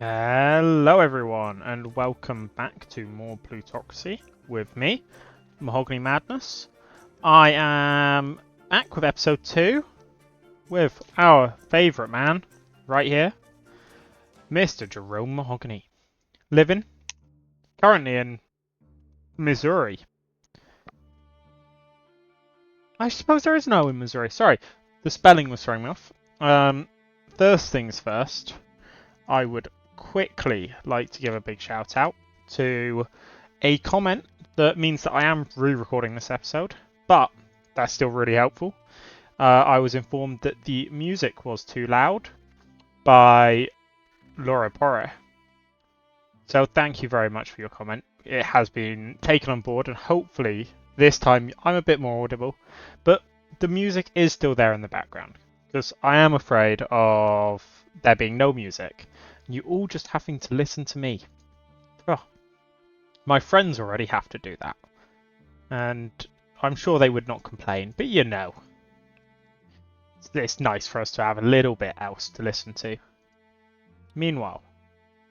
Hello everyone and welcome back to more Plutocracy with me, Mahogany Madness. I am back with episode 2 with our favourite man right here, Mr. Jerome Mahogany, living currently in Missouri. I suppose there is no in Missouri, sorry, the spelling was throwing me off. First things first, I would quickly like to give a big shout out to a comment that means that I am re-recording this episode, but that's still really helpful. I was informed that the music was too loud by Laura Porre. So thank you very much for your comment. It has been taken on board and hopefully this time I'm a bit more audible, but the music is still there in the background because I am afraid of there being no music. You all just having to listen to me. Oh, my friends already have to do that. And I'm sure they would not complain, but you know. It's nice for us to have a little bit else to listen to. Meanwhile,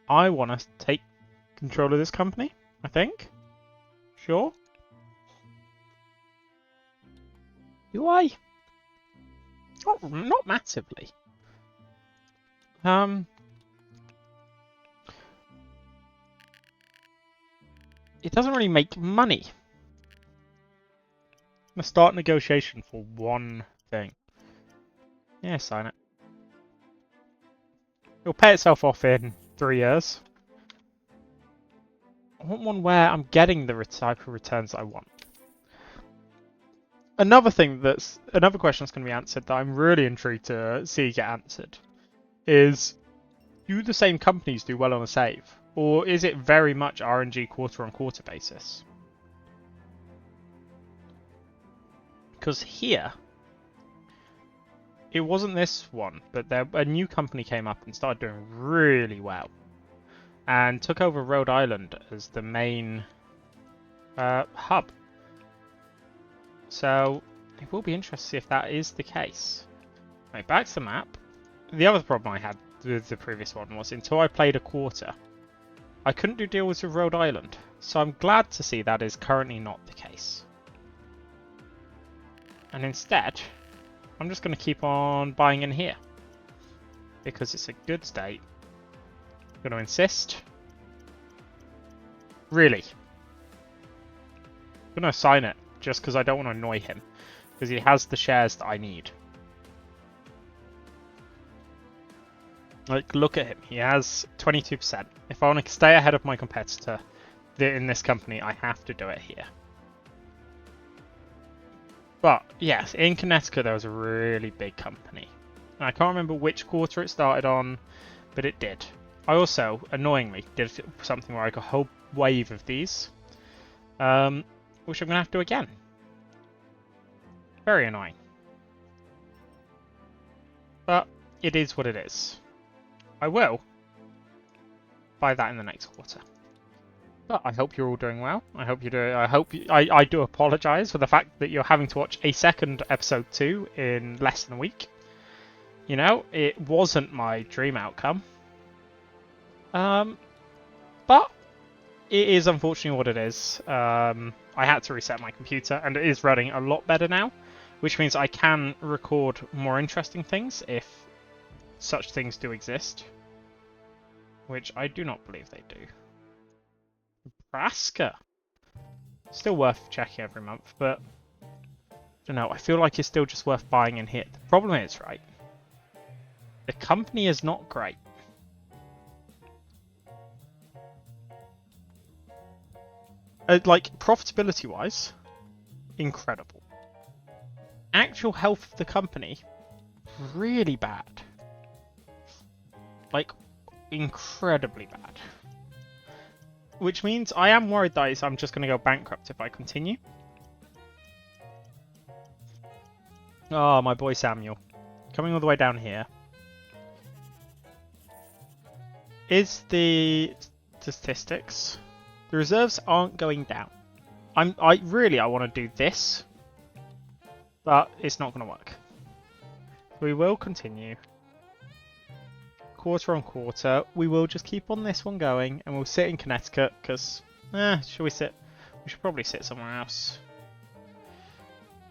I want to take control of this company, I think. Sure. Do I? Not massively. It doesn't really make money. I'm going to start negotiation for one thing. Yeah, sign it. It'll pay itself off in 3 years. I want one where I'm getting the type of returns I want. Another question that's going to be answered that I'm really intrigued to see get answered is, do the same companies do well on a save? Or is it very much RNG quarter-on-quarter basis? Because here, it wasn't this one, but a new company came up and started doing really well. And took over Rhode Island as the main hub. So, it will be interesting to see if that is the case. Right, back to the map. The other problem I had with the previous one was until I played a quarter, I couldn't do deals with Rhode Island, so I'm glad to see that is currently not the case. And instead, I'm just going to keep on buying in here, because it's a good state. I'm going to insist. Really? I'm going to sign it, just because I don't want to annoy him, because he has the shares that I need. Like, look at him. He has 22%. If I want to stay ahead of my competitor in this company, I have to do it here. But, yes, in Connecticut there was a really big company. I can't remember which quarter it started on, but it did. I also, annoyingly, did something where I got a whole wave of these, which I'm going to have to do again. Very annoying. But it is what it is. I will buy that in the next quarter. But I hope you're all doing well. I hope you do. I do apologise for the fact that you're having to watch a second episode 2 in less than a week. You know, it wasn't my dream outcome. But it is unfortunately what it is. I had to reset my computer, and it is running a lot better now, which means I can record more interesting things if such things do exist, which I do not believe they do. Nebraska. Still worth checking every month, but I don't know, I feel like it's still just worth buying in here. The problem is, right, the company is not great. Like, profitability-wise, incredible. Actual health of the company, really bad. Like, incredibly bad. Which means I am worried that I'm just going to go bankrupt if I continue. Oh, my boy Samuel. Coming all the way down here. Is the statistics... The reserves aren't going down. I want to do this, but it's not going to work. We will continue. quarter on quarter. We will just keep on this one going, and we'll sit in Connecticut, because, should we sit? We should probably sit somewhere else.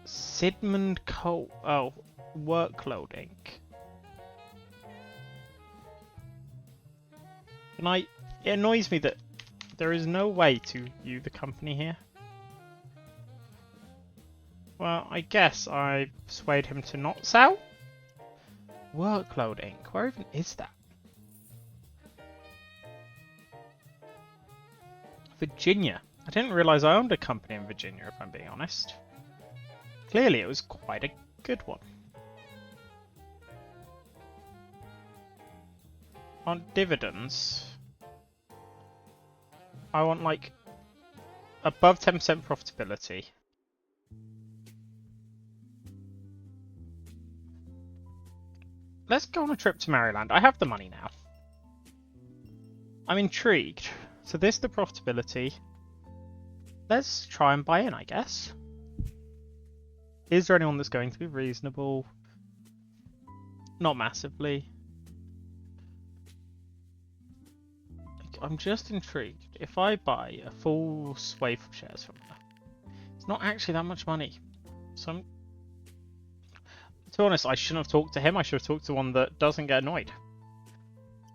Sidmond Coal. Oh, workloading. It annoys me that there is no way to view the company here. Well, I guess I persuade him to not sell. Workloading. Where even is that? Virginia. I didn't realise I owned a company in Virginia, if I'm being honest. Clearly it was quite a good one. On dividends, I want like above 10% profitability. Let's go on a trip to Maryland. I have the money now. I'm intrigued. So this is the profitability. Let's try and buy in, I guess. Is there anyone that's going to be reasonable? Not massively. I'm just intrigued. If I buy a full swathe of shares from her, it's not actually that much money. So to be honest, I shouldn't have talked to him. I should have talked to one that doesn't get annoyed.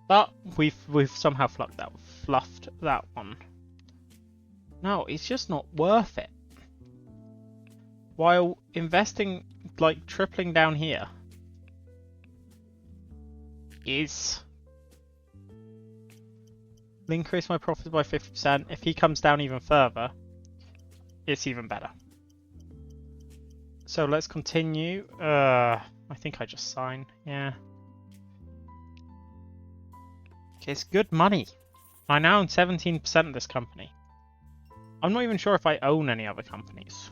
But we've somehow fluffed that one. No, it's just not worth it. While investing, like tripling down here, will increase my profit by 50%. If he comes down even further, it's even better. So let's continue. I think I just sign. Yeah. Okay, it's good money. I now own 17% of this company. I'm not even sure if I own any other companies.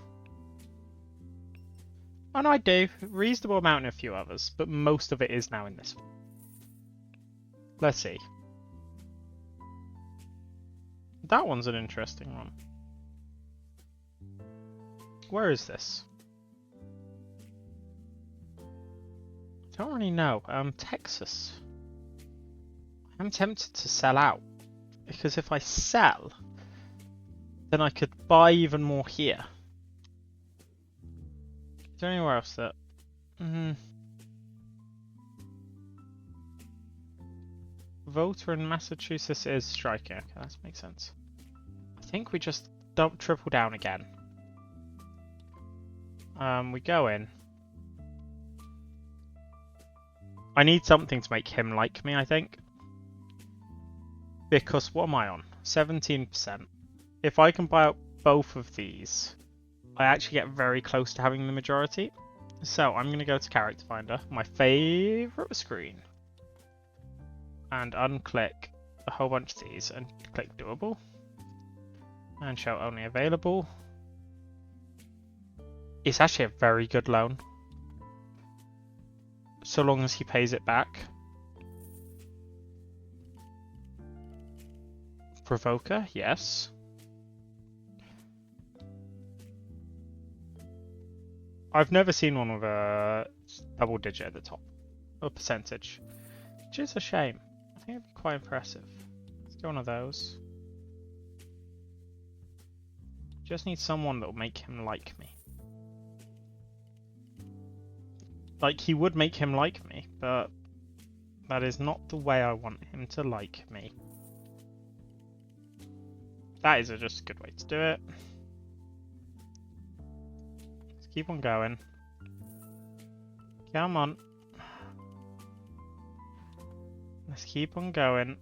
Oh no, I do. Reasonable amount in a few others, but most of it is now in this one. Let's see. That one's an interesting one. Where is this? I don't really know. Texas. I'm tempted to sell out, because if I sell, then I could buy even more here. Is there anywhere else that... Voter in Massachusetts is striking. Okay, that makes sense. I think we just triple down again. We go in. I need something to make him like me, I think. Because what am I on? 17%. If I can buy up both of these, I actually get very close to having the majority. So I'm going to go to Character Finder, my favourite screen, and unclick a whole bunch of these and click Doable. And show only available. It's actually a very good loan. So long as he pays it back. Provoker, yes. I've never seen one with a double digit at the top. A percentage. Which is a shame. I think it'd be quite impressive. Let's do one of those. Just need someone that will make him like me. Like, he would make him like me, but that is not the way I want him to like me. That is just a good way to do it. Let's keep on going. Come on. Let's keep on going.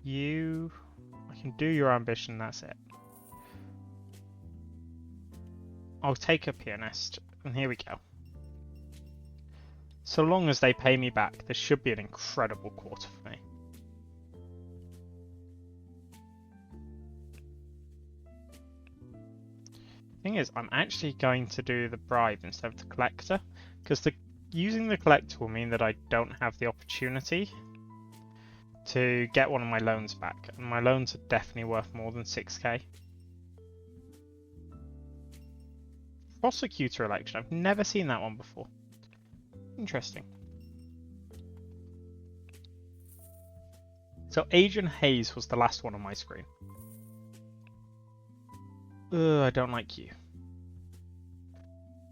I can do your ambition, that's it. I'll take a pianist, and here we go. So long as they pay me back, this should be an incredible quarter for me. Thing is, I'm actually going to do the bribe instead of the collector, because using the collector will mean that I don't have the opportunity to get one of my loans back, and my loans are definitely worth more than 6k. Prosecutor election, I've never seen that one before. Interesting. So Agent Hayes was the last one on my screen. Ugh, I don't like you.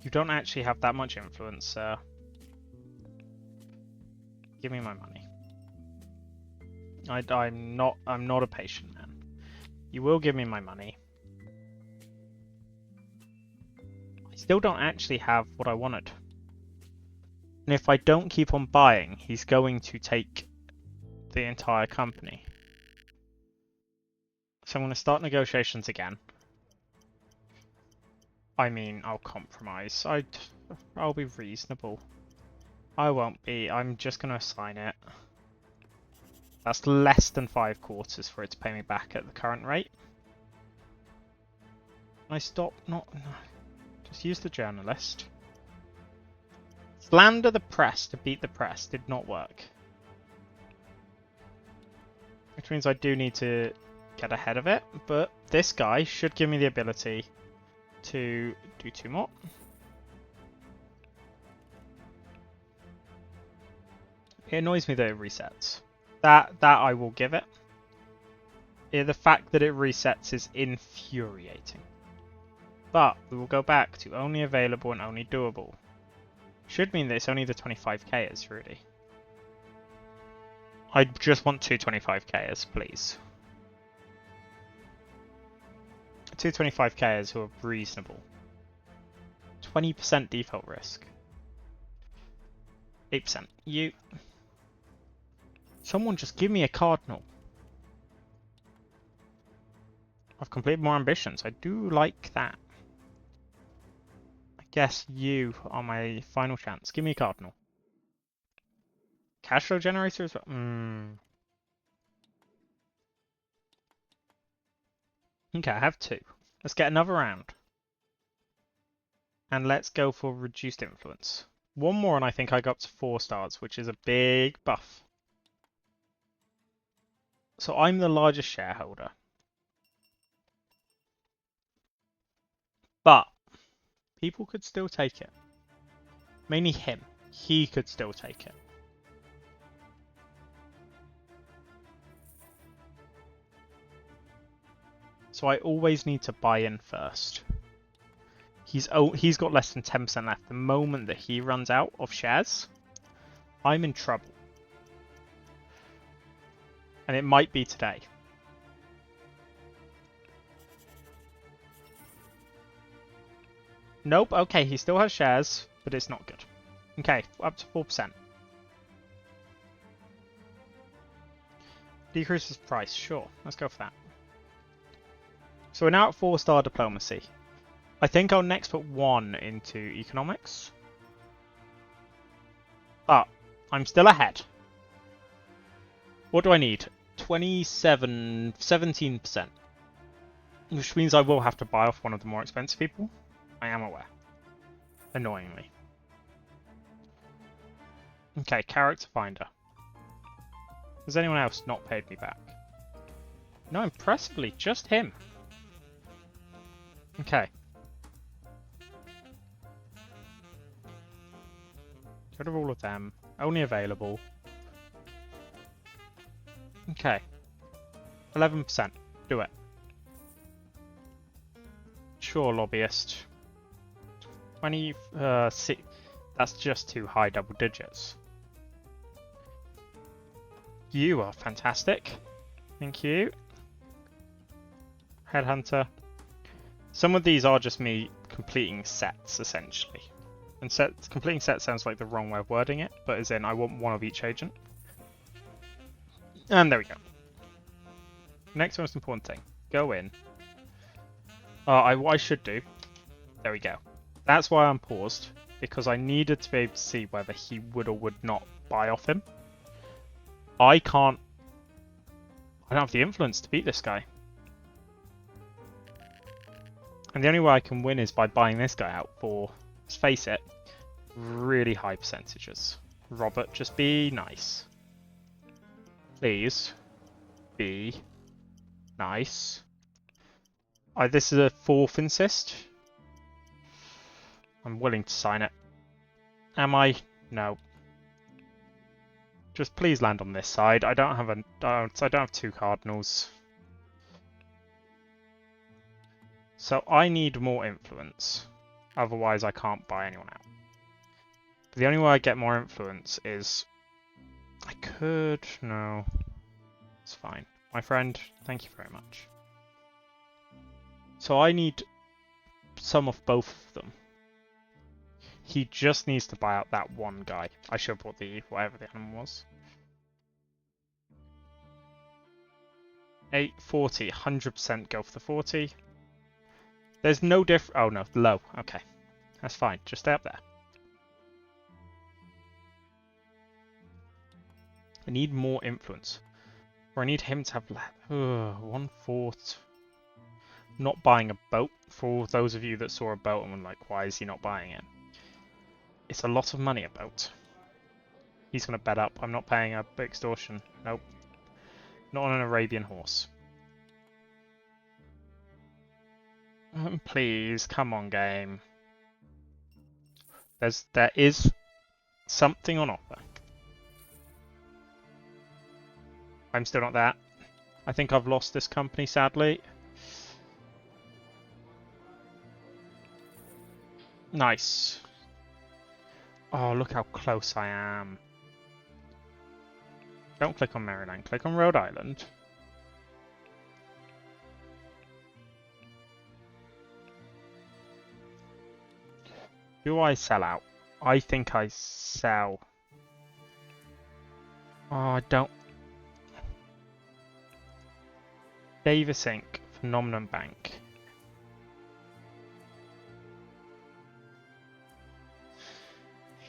You don't actually have that much influence, sir. Give me my money. I'm not a patient man. You will give me my money. I still don't actually have what I wanted. And if I don't keep on buying, he's going to take the entire company. So I'm going to start negotiations again. I mean, I'll compromise. I'll be reasonable. I won't be. I'm just going to assign it. That's less than 5 quarters for it to pay me back at the current rate. Can I stop? No. Just use the journalist. Slander the press to beat the press did not work. Which means I do need to get ahead of it, but this guy should give me the ability to do 2 more. It annoys me that it resets. That I will give it. The fact that it resets is infuriating. But we will go back to only available and only doable. Should mean that it's only the 25kers, really. I just want 2 25kers, please. 2 25kers who are reasonable. 20% default risk. 8%. You. Someone just give me a cardinal. I've completed more ambitions. I do like that. I guess you are my final chance. Give me a cardinal. Cash flow generator as well. Okay, I have 2. Let's get another round. And let's go for reduced influence. 1 more and I think I got up to 4 stars, which is a big buff. So I'm the largest shareholder. But people could still take it. Mainly him. He could still take it. So I always need to buy in first. He's got less than 10% left. The moment that he runs out of shares, I'm in trouble. And it might be today. Nope, okay, he still has shares, but it's not good. Okay, up to 4%. Decreases price, sure, let's go for that. So we're now at 4-star diplomacy. I think I'll next put 1 into economics. Ah, I'm still ahead. What do I need? 17%. Which means I will have to buy off one of the more expensive people. I am aware. Annoyingly. Okay, character finder. Has anyone else not paid me back? No, impressively, just him. Okay. Get rid of all of them. Only available. Okay. 11%. Do it. Sure, lobbyist. 26. That's just too high double digits. You are fantastic. Thank you. Headhunter. Some of these are just me completing sets, essentially. And completing sets sounds like the wrong way of wording it, but as in I want 1 of each agent. And there we go. Next most important thing. Go in. What I should do. There we go. That's why I'm paused, because I needed to be able to see whether he would or would not buy off him. I don't have the influence to beat this guy. And the only way I can win is by buying this guy out for, let's face it, really high percentages. Robert, just be nice. Please. Be nice. This is a 4th insist. I'm willing to sign it. Am I? No. Just please land on this side. I don't have two cardinals. So I need more influence. Otherwise I can't buy anyone out. But the only way I get more influence is... I could... No. It's fine. My friend, thank you very much. So I need some of both of them. He just needs to buy out that one guy. I should have bought the whatever the animal was. 840, 100% go for the 40. There's no oh no, low. Okay, that's fine. Just stay up there. I need more influence. Or I need him to have 1/4. Not buying a boat. For those of you that saw a boat and were like, why is he not buying it? It's a lot of money, a boat. He's going to bet up. I'm not paying a extortion. Nope. Not on an Arabian horse. Please, come on, game. There is something on offer. I'm still not that. I think I've lost this company, sadly. Nice. Oh, look how close I am. Don't click on Maryland, click on Rhode Island. Do I sell out? I think I sell. Oh, I don't. Davis Inc. Phenomenon Bank.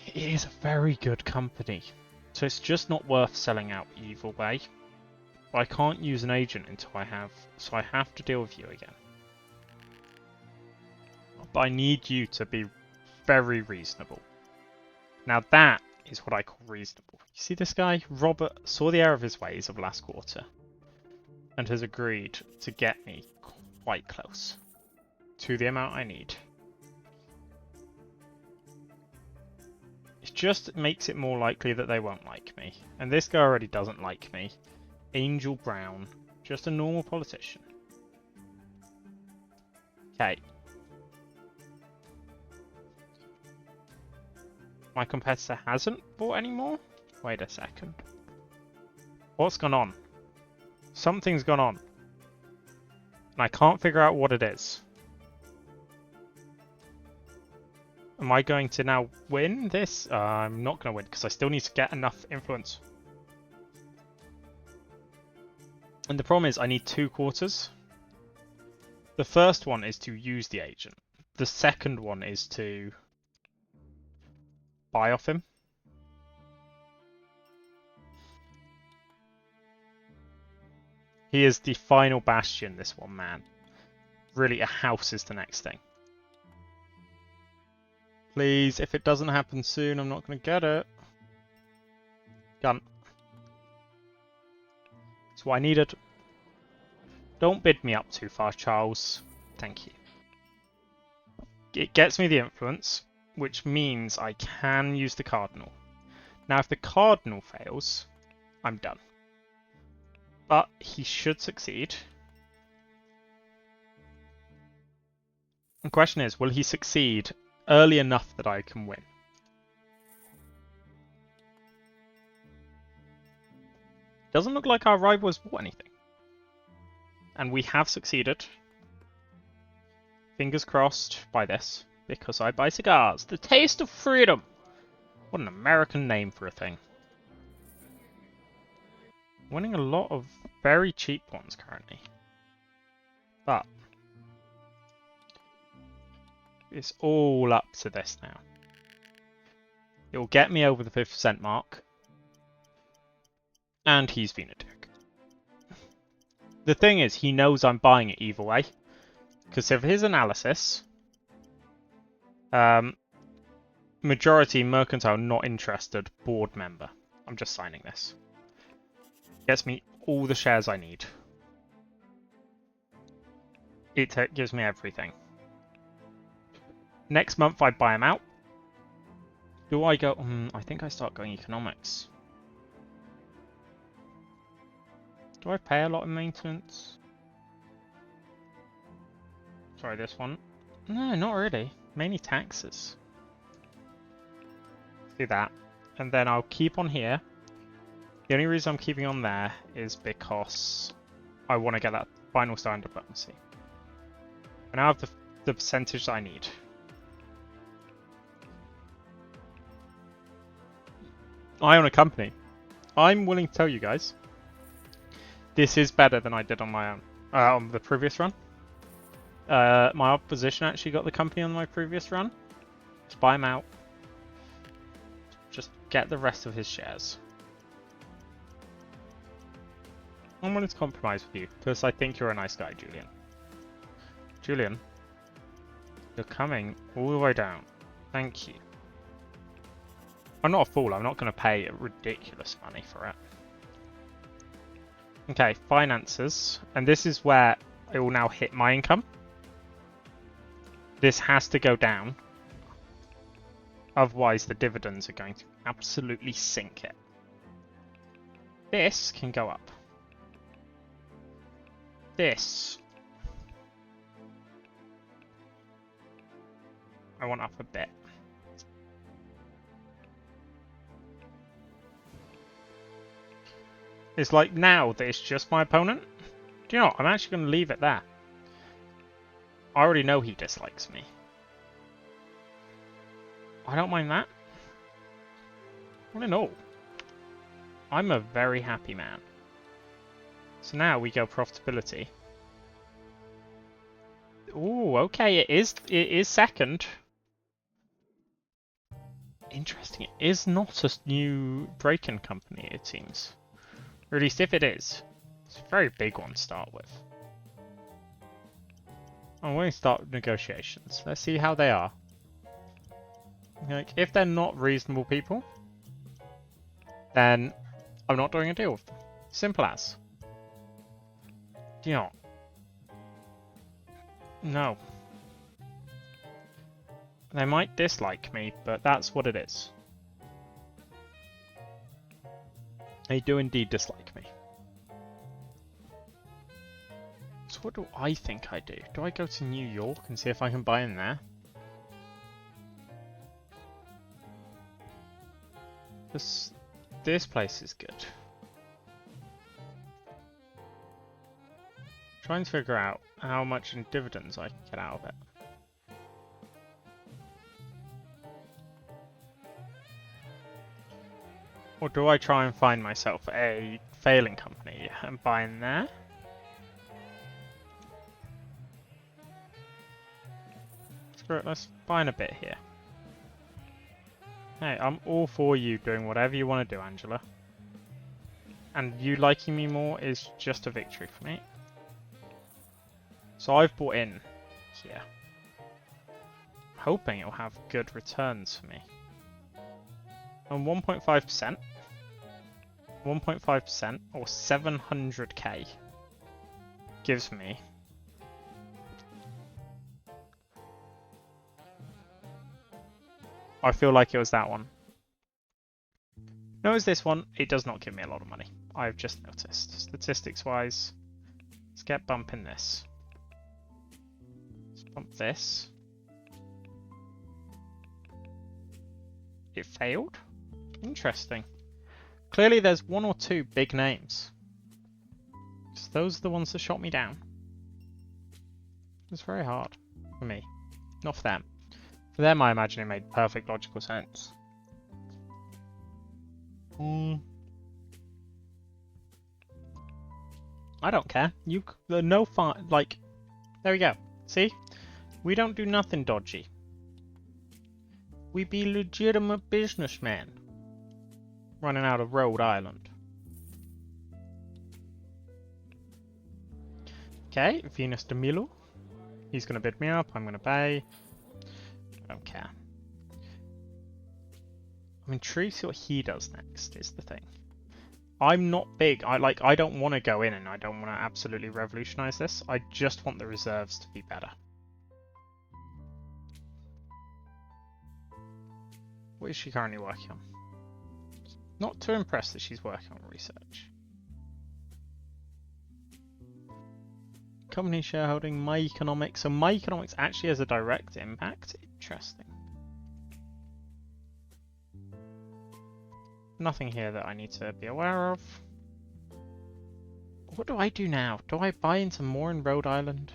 It is a very good company. So it's just not worth selling out either way. But I can't use an agent until I have, so I have to deal with you again. But I need you to be very reasonable. Now that is what I call reasonable. You see this guy? Robert saw the error of his ways of last quarter and has agreed to get me quite close to the amount I need. It just makes it more likely that they won't like me. And this guy already doesn't like me. Angel Brown. Just a normal politician. Okay. My competitor hasn't bought any more? Wait a second. What's gone on? Something's gone on. And I can't figure out what it is. Am I going to now win this? I'm not going to win because I still need to get enough influence. And the problem is I need 2 quarters. The first one is to use the agent. The second one is to buy off him. He is the final bastion, this one man. Really, a house is the next thing. Please, if it doesn't happen soon, I'm not going to get it. Gun. That's what I needed. Don't bid me up too far, Charles. Thank you. It gets me the influence, which means I can use the cardinal. Now, if the cardinal fails, I'm done. But he should succeed. The question is, will he succeed early enough that I can win? Doesn't look like our rival has bought anything. And we have succeeded. Fingers crossed by this, because I buy cigars. The taste of freedom! What an American name for a thing. Winning a lot of very cheap ones currently. But it's all up to this now. It will get me over the 50% mark. And he's been a dick. The thing is, he knows I'm buying it either way. Because of his analysis, majority mercantile not interested, board member. I'm just signing this. Gets me all the shares I need. It gives me everything. Next month I buy him out. Do I go... I think I start going economics. Do I pay a lot in maintenance? Sorry, this one. No, not really. Mainly taxes. Do that. And then I'll keep on here. The only reason I'm keeping on there is because I want to get that final star in diplomacy. And I have the percentage that I need. I own a company. I'm willing to tell you guys, this is better than I did on my own, on the previous run. My opposition actually got the company on my previous run. Just buy him out. Just get the rest of his shares. I'm willing to compromise with you, because I think you're a nice guy, Julian. Julian, you're coming all the way down. Thank you. I'm not a fool, I'm not going to pay ridiculous money for it. Okay, finances. And this is where it will now hit my income. This has to go down. Otherwise, the dividends are going to absolutely sink it. This can go up. This I want up a bit. It's like now that it's just my opponent. Do you know what? I'm actually going to leave it there. I already know he dislikes me. I don't mind that. All in all, I'm a very happy man. So now we go profitability. Ooh, okay, it is second. Interesting, it is not a new break-in company, it seems. Or at least if it is, it's a very big one to start with. I'm going to start negotiations. Let's see how they are. Like, if they're not reasonable people, then I'm not doing a deal with them. Simple as. Do you know? No. They might dislike me, but that's what it is. They do indeed dislike me. So what do I think I do? Do I go to New York and see if I can buy in there? This place is good. Trying to figure out how much in dividends I can get out of it. Or do I try and find myself a failing company and buy in there? Screw it, let's buy in a bit here. Hey, I'm all for you doing whatever you want to do, Angela. And you liking me more is just a victory for me. So I've bought in here. Hoping it'll have good returns for me. On 1.5%. 1.5% or 700k gives me I feel like it was that one. No, it was this one. It does not give me a lot of money. I've just noticed. Statistics wise, let's get bumping this. Let's bump this. It failed? Interesting. Clearly there's one or two big names. So those are the ones that shot me down. It's very hard for me. Not for them. For them I imagine it made perfect logical sense. I don't care. No fun. Like, there we go. See? We don't do nothing dodgy. We be legitimate businessmen. Running out of Rhode Island. Okay, Venus de Milo. He's going to bid me up. I'm going to pay. I don't care. I'm intrigued to see what he does next, is the thing. I'm not big. I don't want to go in and I don't want to absolutely revolutionize this. I just want the reserves to be better. What is she currently working on? Not too impressed that she's working on research. company shareholding, my economics. So my economics actually has a direct impact. Interesting. Nothing here that I need to be aware of. What do I do now? Do I buy into more in Rhode Island?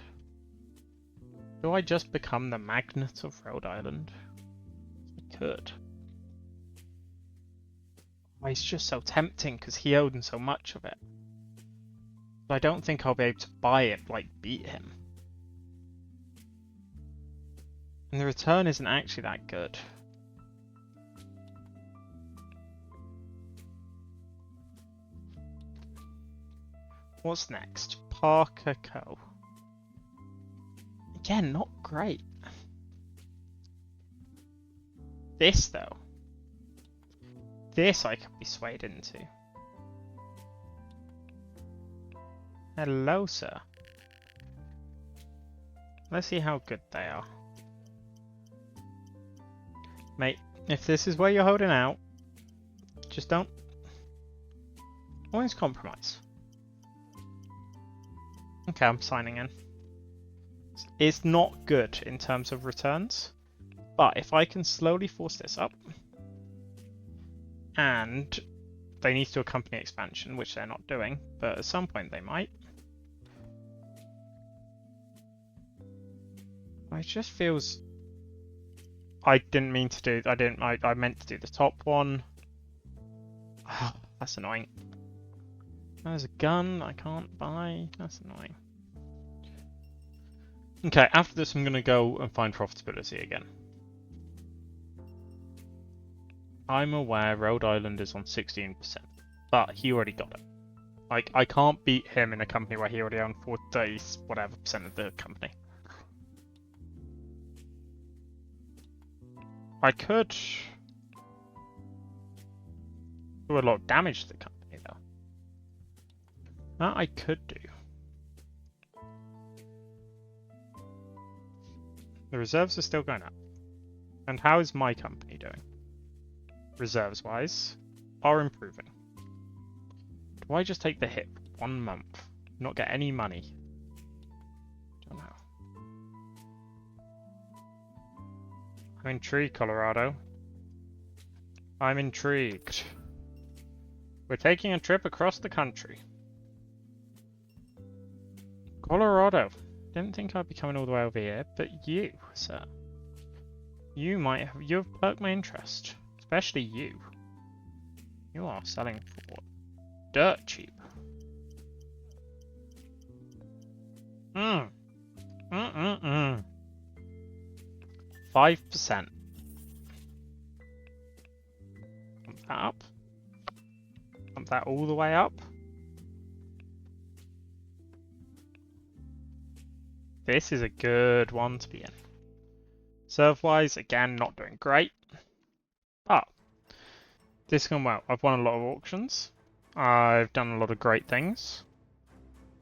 Do I just become the magnet of Rhode Island? I could. Oh, it's just so tempting because he owns so much of it. But I don't think I'll be able to buy it, like beat him. And the return isn't actually that good. What's next? Parker Co. Again, not great. This, though. This I could be swayed into. Hello, sir. Let's see how good they are. Mate, if this is where you're holding out, just don't... always compromise. Okay, I'm signing in. It's not good in terms of returns, but if I can slowly force this up, and they need to do a company expansion, which they're not doing, but at some point they might. It just feels... I didn't mean to do... I meant to do the top one. Oh, that's annoying. There's a gun I can't buy. That's annoying. Okay, after this I'm going to go and find profitability again. I'm aware Rhode Island is on 16%, but he already got it. Like, I can't beat him in a company where he already owned 40 whatever percent of the company. I could do a lot of damage to the company, though. That I could do. The reserves are still going up. And how is my company doing? Reserves-wise, are improving. Do I just take the hit for 1 month? Not get any money? Don't know. I'm intrigued, Colorado. I'm intrigued. We're taking a trip across the country. Colorado. Didn't think I'd be coming all the way over here, but you, sir. You might have... You've perked my interest. Especially you. You are selling for dirt cheap. 5%. Pump that up. Pump that all the way up. This is a good one to be in. Serve-wise, again, not doing great. But this has gone well. I've won a lot of auctions. I've done a lot of great things.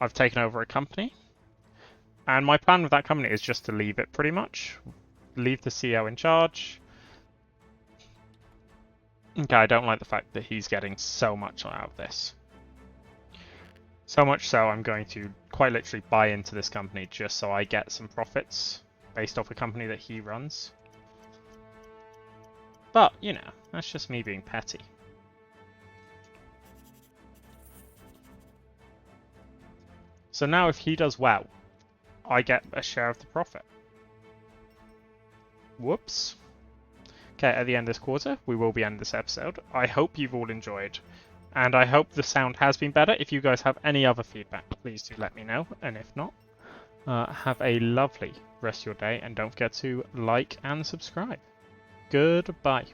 I've taken over a company. And my plan with that company is just to leave it pretty much. Leave the CEO in charge. Okay, I don't like the fact that he's getting so much out of this. So much so, I'm going to quite literally buy into this company just so I get some profits based off a company that he runs. But, you know, that's just me being petty. So now if he does well, I get a share of the profit. Whoops. Okay, at the end of this quarter, we will be ending this episode. I hope you've all enjoyed. And I hope the sound has been better. If you guys have any other feedback, please do let me know. And if not, have a lovely rest of your day. And don't forget to like and subscribe. Goodbye.